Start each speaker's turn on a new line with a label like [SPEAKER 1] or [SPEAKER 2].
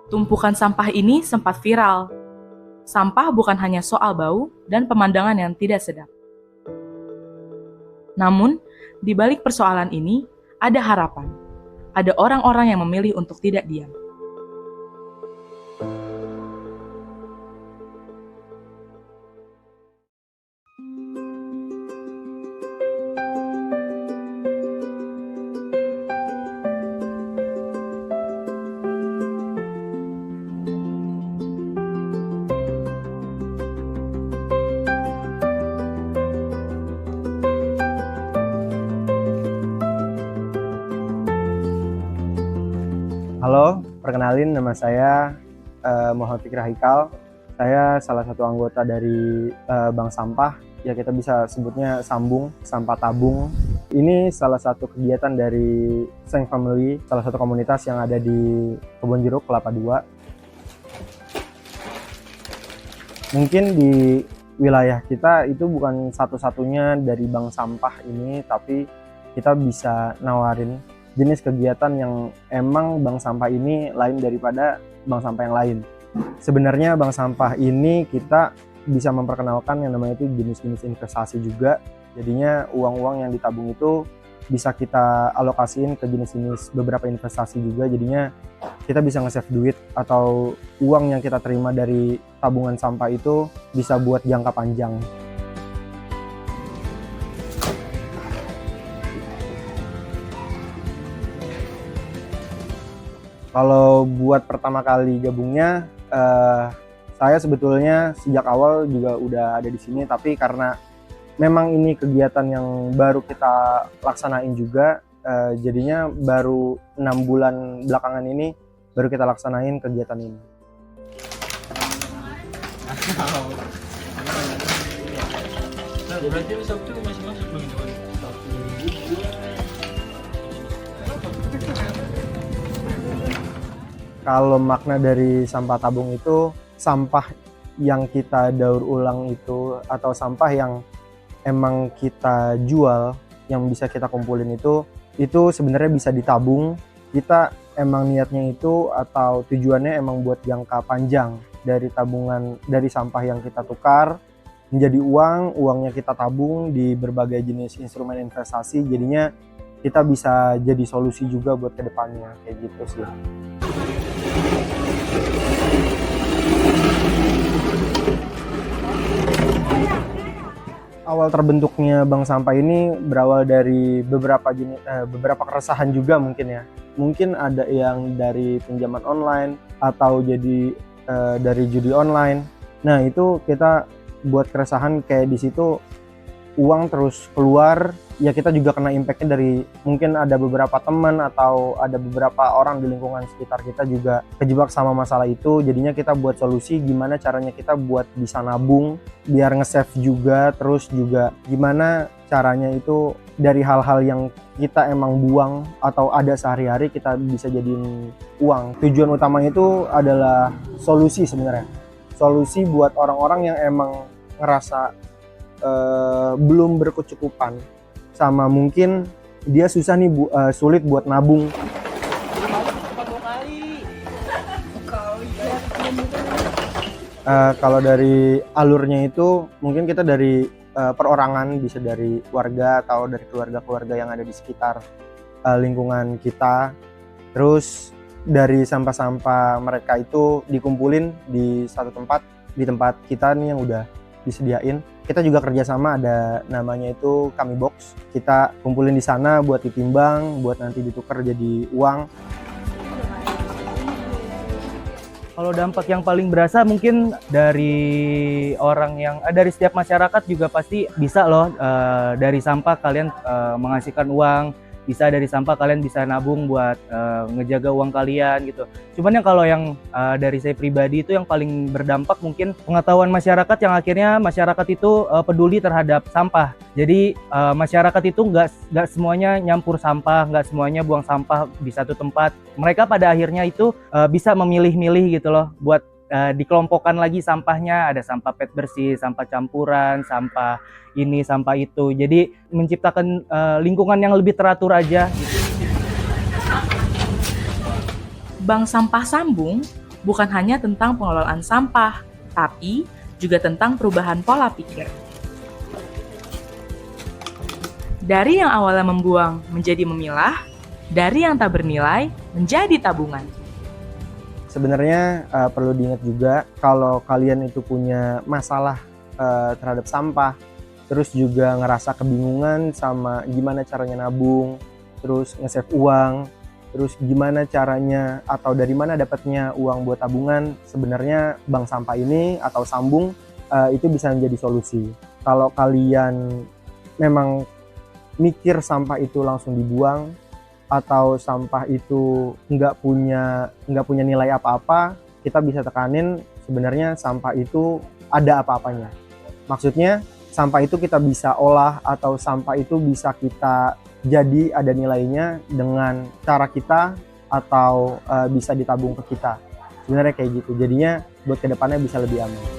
[SPEAKER 1] Tumpukan sampah ini sempat viral. Sampah bukan hanya soal bau dan pemandangan yang tidak sedap. Namun, di balik persoalan ini, ada harapan. Ada orang-orang yang memilih untuk tidak diam.
[SPEAKER 2] Halo, perkenalin nama saya Muhammad Fikri Haikal. Saya salah satu anggota dari Bank Sampah, ya kita bisa sebutnya Sambung, Sampah Tabung. Ini salah satu kegiatan dari Seng Family, salah satu komunitas yang ada di Kebonjeruk, Kelapa II. Mungkin di wilayah kita itu bukan satu-satunya dari Bank Sampah ini, tapi kita bisa nawarin jenis kegiatan yang emang bank sampah ini lain daripada bank sampah yang lain. Sebenarnya bank sampah ini kita bisa memperkenalkan yang namanya itu jenis-jenis investasi juga. Jadinya uang-uang yang ditabung itu bisa kita alokasiin ke jenis-jenis beberapa investasi juga. Jadinya kita bisa nge-save duit atau uang yang kita terima dari tabungan sampah itu bisa buat jangka panjang. Kalau buat pertama kali gabungnya, saya sebetulnya sejak awal juga udah ada di sini, tapi karena memang ini kegiatan yang baru kita laksanain juga, jadinya baru 6 bulan belakangan ini baru kita laksanain kegiatan ini.
[SPEAKER 3] Berarti Sabtu masih masuk belum?
[SPEAKER 2] Kalau makna dari sampah tabung itu sampah yang kita daur ulang itu atau sampah yang emang kita jual yang bisa kita kumpulin itu sebenarnya bisa ditabung. Kita emang niatnya itu atau tujuannya emang buat jangka panjang dari tabungan dari sampah yang kita tukar menjadi uangnya kita tabung di berbagai jenis instrumen investasi, jadinya kita bisa jadi solusi juga buat kedepannya kayak gitu sih. Awal terbentuknya bank sampah ini berawal dari beberapa keresahan juga mungkin ya. Mungkin ada yang dari pinjaman online atau jadi dari judi online. Nah, itu kita buat keresahan kayak di situ uang terus keluar, ya kita juga kena impactnya dari mungkin ada beberapa teman atau ada beberapa orang di lingkungan sekitar kita juga kejebak sama masalah itu. Jadinya kita buat solusi gimana caranya kita buat bisa nabung biar nge-save juga, terus juga gimana caranya itu dari hal-hal yang kita emang buang atau ada sehari-hari kita bisa jadiin uang. Tujuan utamanya itu adalah solusi sebenarnya. Solusi buat orang-orang yang emang ngerasa belum berkecukupan, sama mungkin dia susah nih sulit buat nabung. Kalau dari alurnya itu mungkin kita dari perorangan, bisa dari warga atau dari keluarga-keluarga yang ada di sekitar lingkungan kita. Terus dari sampah-sampah mereka itu dikumpulin di satu tempat, di tempat kita nih yang udah disediain. Kita juga kerjasama, ada namanya itu Kami Box. Kita kumpulin di sana buat ditimbang, buat nanti ditukar jadi uang.
[SPEAKER 4] Kalau dampak yang paling berasa mungkin dari orang yang dari setiap masyarakat juga pasti bisa loh, dari sampah kalian menghasilkan uang, bisa dari sampah kalian bisa nabung buat ngejaga uang kalian gitu. Cuman yang kalau yang dari saya pribadi itu yang paling berdampak mungkin pengetahuan masyarakat, yang akhirnya masyarakat itu peduli terhadap sampah. Jadi masyarakat itu nggak semuanya nyampur sampah, nggak semuanya buang sampah di satu tempat. Mereka pada akhirnya itu bisa memilih-milih gitu loh, buat dikelompokkan lagi sampahnya. Ada sampah PET bersih, sampah campuran, sampah ini, sampah itu. Jadi menciptakan lingkungan yang lebih teratur aja gitu.
[SPEAKER 1] Bank Sampah Sambung bukan hanya tentang pengelolaan sampah, tapi juga tentang perubahan pola pikir. Dari yang awalnya membuang menjadi memilah, dari yang tak bernilai menjadi tabungan.
[SPEAKER 2] Sebenarnya perlu diingat juga kalau kalian itu punya masalah terhadap sampah, terus juga ngerasa kebingungan sama gimana caranya nabung, terus nge-save uang, terus gimana caranya atau dari mana dapatnya uang buat tabungan, sebenarnya bank sampah ini atau Sambung itu bisa menjadi solusi. Kalau kalian memang mikir sampah itu langsung dibuang atau sampah itu nggak punya nilai apa-apa, kita bisa tekanin sebenarnya sampah itu ada apa-apanya. Maksudnya sampah itu kita bisa olah atau sampah itu bisa kita jadi ada nilainya dengan cara kita atau bisa ditabung ke kita. Sebenarnya kayak gitu. Jadinya buat kedepannya bisa lebih aman.